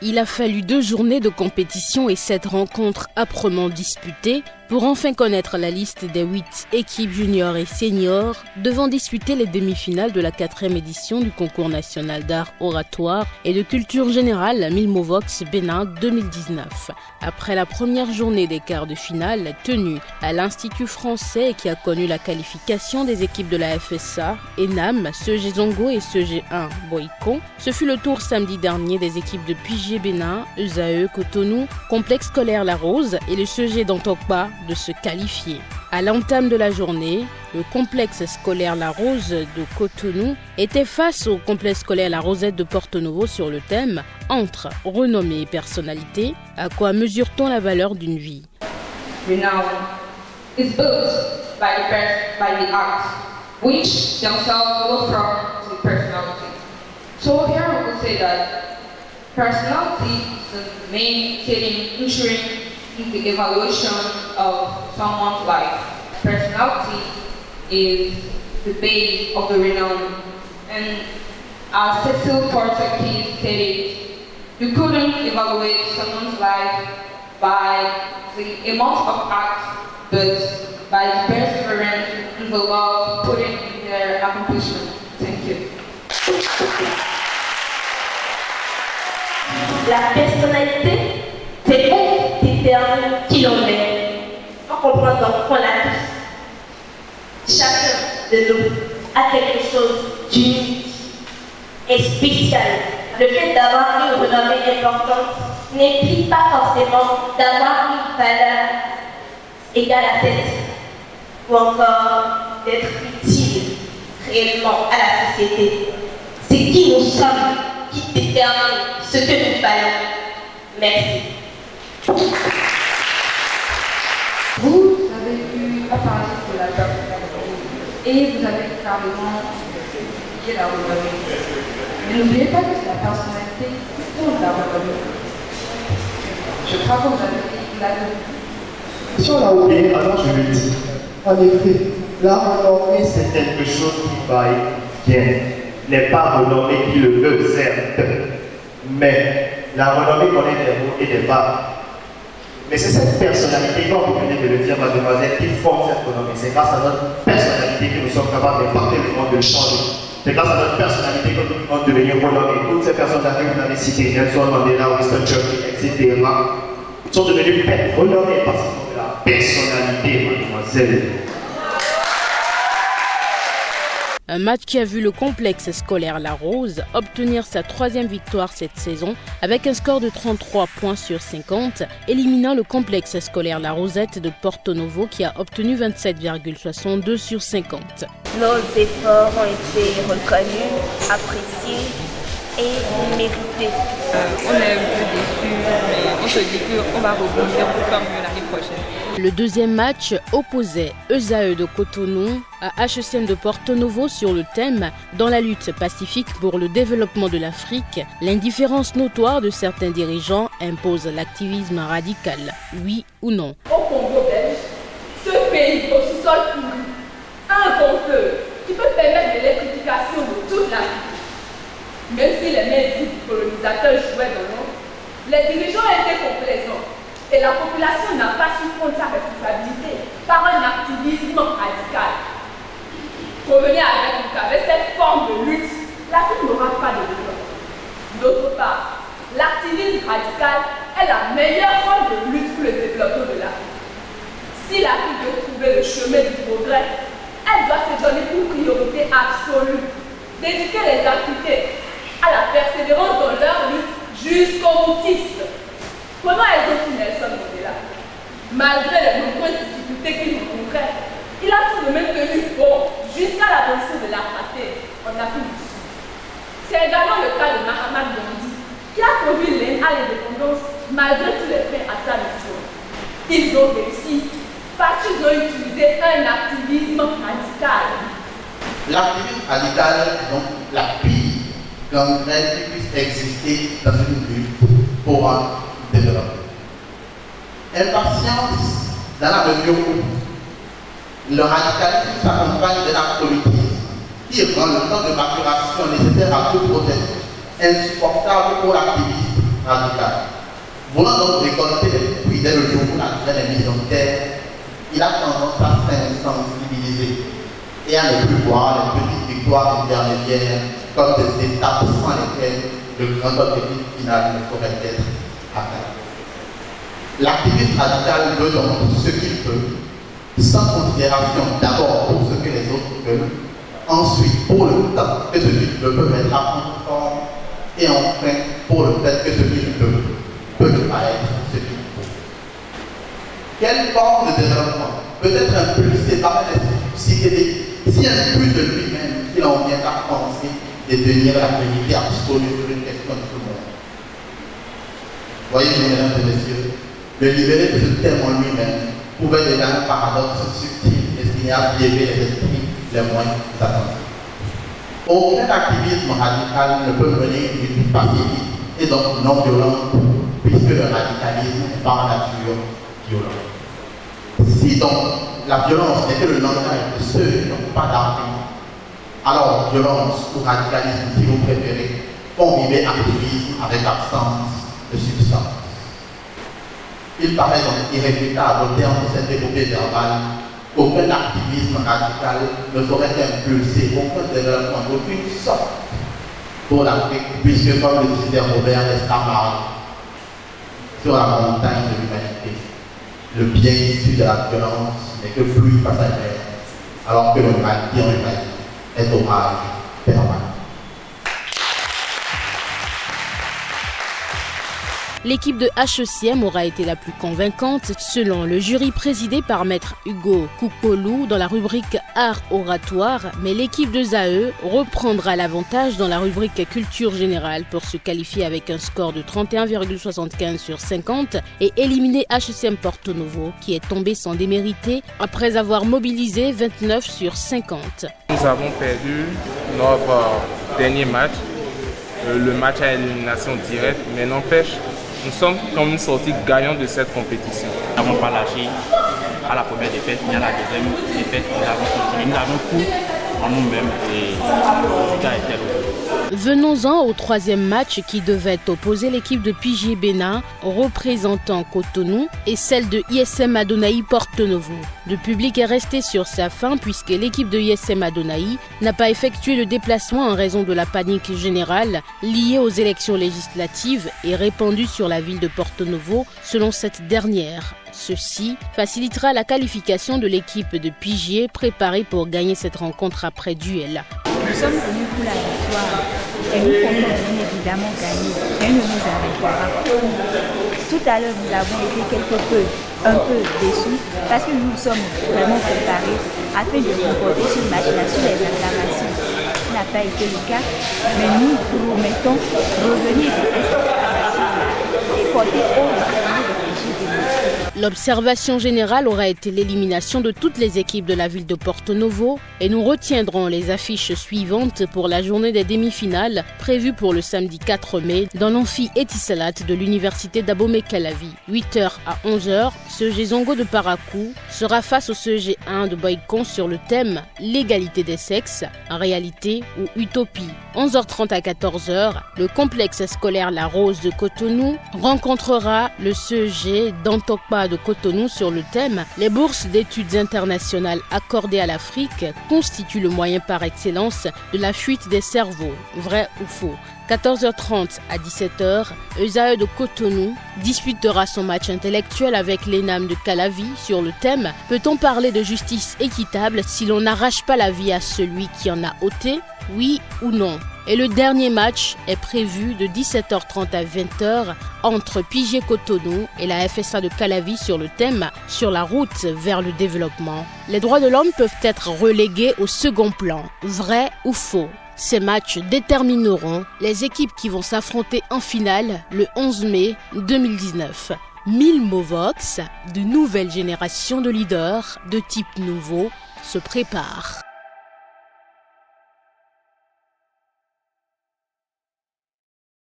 Il a fallu 2 journées de compétition et 7 rencontres âprement disputées pour enfin connaître la liste des 8 équipes juniors et seniors devant disputer les demi-finales de la 4e édition du concours national d'art oratoire et de culture générale Milmovox Bénin 2019. Après la première journée des quarts de finale tenue à l'Institut français et qui a connu la qualification des équipes de la FSA, ENAM, CEG Zongo et CEG 1 Boycon, ce fut le tour samedi dernier des équipes de Pigé Bénin, ESAE Cotonou, Complexe scolaire La Rose et le CEG d'Antokpa de se qualifier. À l'entame de la journée, le complexe scolaire La Rose de Cotonou était face au complexe scolaire La Rosette de Porto Novo sur le thème « Entre renommée et personnalité, à quoi mesure-t-on la valeur d'une vie ?» Renown is built by the act, which themselves go from to personality. So here we could say that personality is the main thing ensuring the evaluation of someone's life. Personality is the base of the renown. And as Cecil Porter-Keys stated, you couldn't evaluate someone's life by the amount of acts, but by the perseverance and the love put in their accomplishment. Thank you. La personnalité, c'est bon des termes qui l'on met. On comprend donc qu'on a tous. Chacun de nous a quelque chose d'unique et spécial. Le fait d'avoir une renommée importante n'implique pas forcément d'avoir une valeur égale à cette, ou encore d'être utile réellement à la société. C'est qui nous sommes qui détermine ce que nous valons. Merci. Vous avez pu parler de la personnalité et vous avez carrément expliqué la renommée. Mais n'oubliez pas que c'est la personnalité qui fonde la renommée. Je crois que vous avez dit la renommée. Si on l'a oublié, alors je le dis. En effet, la renommée c'est quelque chose qui va bien. N'est pas renommée qui le veut, certes. Mais la renommée connaît des hauts et des bas. Mais c'est cette personnalité, comme vous venez de le dire, mademoiselle, qui forme cette renommée. C'est grâce à notre personnalité que nous sommes capables d'impacter le monde, de le changer. C'est grâce à notre personnalité que nous pouvons devenir renommés. Toutes ces personnes-là que vous avez citées, Nelson Mandela, Winston Churchill, etc., sont devenues renommées parce qu'ils ont de la personnalité, mademoiselle. Un match qui a vu le complexe scolaire La Rose obtenir sa 3e victoire cette saison avec un score de 33 points sur 50, éliminant le complexe scolaire La Rosette de Porto Novo qui a obtenu 27,62 sur 50. Nos efforts ont été reconnus, appréciés et mérités. On est un peu déçus, mais on se dit qu'on va rebondir pour faire mieux l'année prochaine. Le 2e match opposait ESAE de Cotonou à HECM de Porto Novo sur le thème « Dans la lutte pacifique pour le développement de l'Afrique, l'indifférence notoire de certains dirigeants impose l'activisme radical, oui ou non ?» Au Congo belge, ce pays au sous-sol pourri a un conflit qui peut permettre de l'électrification de toute l'Afrique. Même si les mains du colonisateur jouaient dans l'ombre, les dirigeants étaient complaisants. Et la population n'a pas su prendre sa responsabilité par un activisme radical. Revenez avec nous qu'avec cette forme de lutte, l'Afrique n'aura pas de développement. D'autre part, l'activisme radical est la meilleure forme de lutte pour le développement de l'Afrique. Si l'Afrique veut trouver le chemin du progrès, elle doit se donner une priorité absolue, d'éduquer les Africains à la persévérance dans leur lutte jusqu'au boutiste. Prenons l'exemple de Nelson Mandela. Malgré les nombreuses difficultés qu'il rencontrait, il a tout de même tenu bon jusqu'à l'abolition de l'apartheid en Afrique du Sud. C'est également le cas de Mahatma Gandhi, qui a conduit l'Inde à l'indépendance malgré tous les freins à sa mission. Ils ont réussi parce qu'ils ont utilisé un activisme radical. L'activisme radical est donc la pire gangrène qui puisse exister dans une lutte pour un développement. Impatience dans la mesure où le radicalisme s'accompagne de la politique qui rend le temps de maturation nécessaire à tout processus insupportable pour l'activisme radical. Voulant donc récolter les fruits dès le jour où la graine est mise en terre, il a tendance à s'insensibiliser et à ne plus voir les petites victoires intermédiaires comme des étapes sans lesquelles le grand objectif final ne saurait être atteint. L'activiste radical veut donc tout ce qu'il peut, sans considération d'abord pour ce que les autres veulent, ensuite pour le temps que ce qu'il veut peut mettre à prendre forme, et enfin pour le fait que ce qu'il veut peut ne pas être ce qu'il faut. Quelle forme de développement peut être impulsée par un esprit psychédélique si un but de lui-même qu'il en vient à penser détenir la vérité absolue sur une question de tout le monde? Voyez-vous, mesdames et messieurs, le libérer de ce thème en lui-même pouvait déjà un paradoxe subtil destiné à biaiser les esprits les moins attendus. Aucun activisme radical ne peut mener une lutte pacifique et donc non violente, puisque le radicalisme est par nature violent. Si donc la violence n'est que le langage de ceux qui n'ont pas d'argument, alors violence ou radicalisme, si vous préférez, font vivre activisme avec absence de substance. Il paraît donc irréfutable au terme de cette épopée verbale qu'aucun activisme radical ne saurait impulser aucun développement d'aucune sorte pour l'Afrique, puisque comme le disait Robert Estamar, sur la montagne de l'humanité, le bien issu de la violence n'est que pluie passagère, alors que le mal qui en humanité est orage permanent. L'équipe de HECM aura été la plus convaincante selon le jury présidé par maître Hugo Koukolou dans la rubrique Art oratoire, mais l'équipe de ZAE reprendra l'avantage dans la rubrique Culture générale pour se qualifier avec un score de 31,75 sur 50 et éliminer HECM Porto Novo qui est tombé sans démériter après avoir mobilisé 29 sur 50. Nous avons perdu notre dernier match, le match à élimination directe, mais n'empêche, nous sommes comme sortis gagnants de cette compétition. Nous n'avons pas lâché à la première défaite, ni à la deuxième défaite. Nous avons continué, nous avons cru en nous-mêmes et le résultat était là. Venons-en au troisième match qui devait opposer l'équipe de Pigier Bénin représentant Cotonou et celle de ISM Adonai Porto Novo. Le public est resté sur sa faim puisque l'équipe de ISM Adonai n'a pas effectué le déplacement en raison de la panique générale liée aux élections législatives et répandue sur la ville de Porto Novo selon cette dernière. Ceci facilitera la qualification de l'équipe de Pigier préparée pour gagner cette rencontre après duel. Nous sommes venus pour la victoire et nous comptons bien évidemment gagner. Rien ne nous arrêtera. Tout à l'heure, nous avons été un peu déçus parce que nous sommes vraiment préparés afin de remporter ce match-là sur les acclamations. Ce n'a pas été le cas, mais nous promettons revenir de cette acclamation-là et porter haut le fameux de Pigier Bénin. L'observation générale aura été l'élimination de toutes les équipes de la ville de Porto Novo et nous retiendrons les affiches suivantes pour la journée des demi-finales prévue pour le samedi 4 mai dans l'amphi Etisalat de l'université d'Abomey-Calavi. 8h à 11h, CEG Zongo de Parakou sera face au CEG 1 de Boycon sur le thème l'égalité des sexes, réalité ou utopie. 11h30 à 14h, le complexe scolaire La Rose de Cotonou rencontrera le CEG d'Antokpa de Cotonou sur le thème « Les bourses d'études internationales accordées à l'Afrique constituent le moyen par excellence de la fuite des cerveaux, vrai ou faux ?» 14h30 à 17h, ESAE de Cotonou disputera son match intellectuel avec l'ENAM de Calavi sur le thème « Peut-on parler de justice équitable si l'on n'arrache pas la vie à celui qui en a ôté, oui ou non ?» Et le dernier match est prévu de 17h30 à 20h entre Pigier Cotonou et la FSA de Calavi sur le thème « Sur la route vers le développement ». Les droits de l'homme peuvent être relégués au second plan, vrai ou faux. Ces matchs détermineront les équipes qui vont s'affronter en finale le 11 mai 2019. 1000 Movox, de nouvelles générations de leaders de type nouveau se préparent.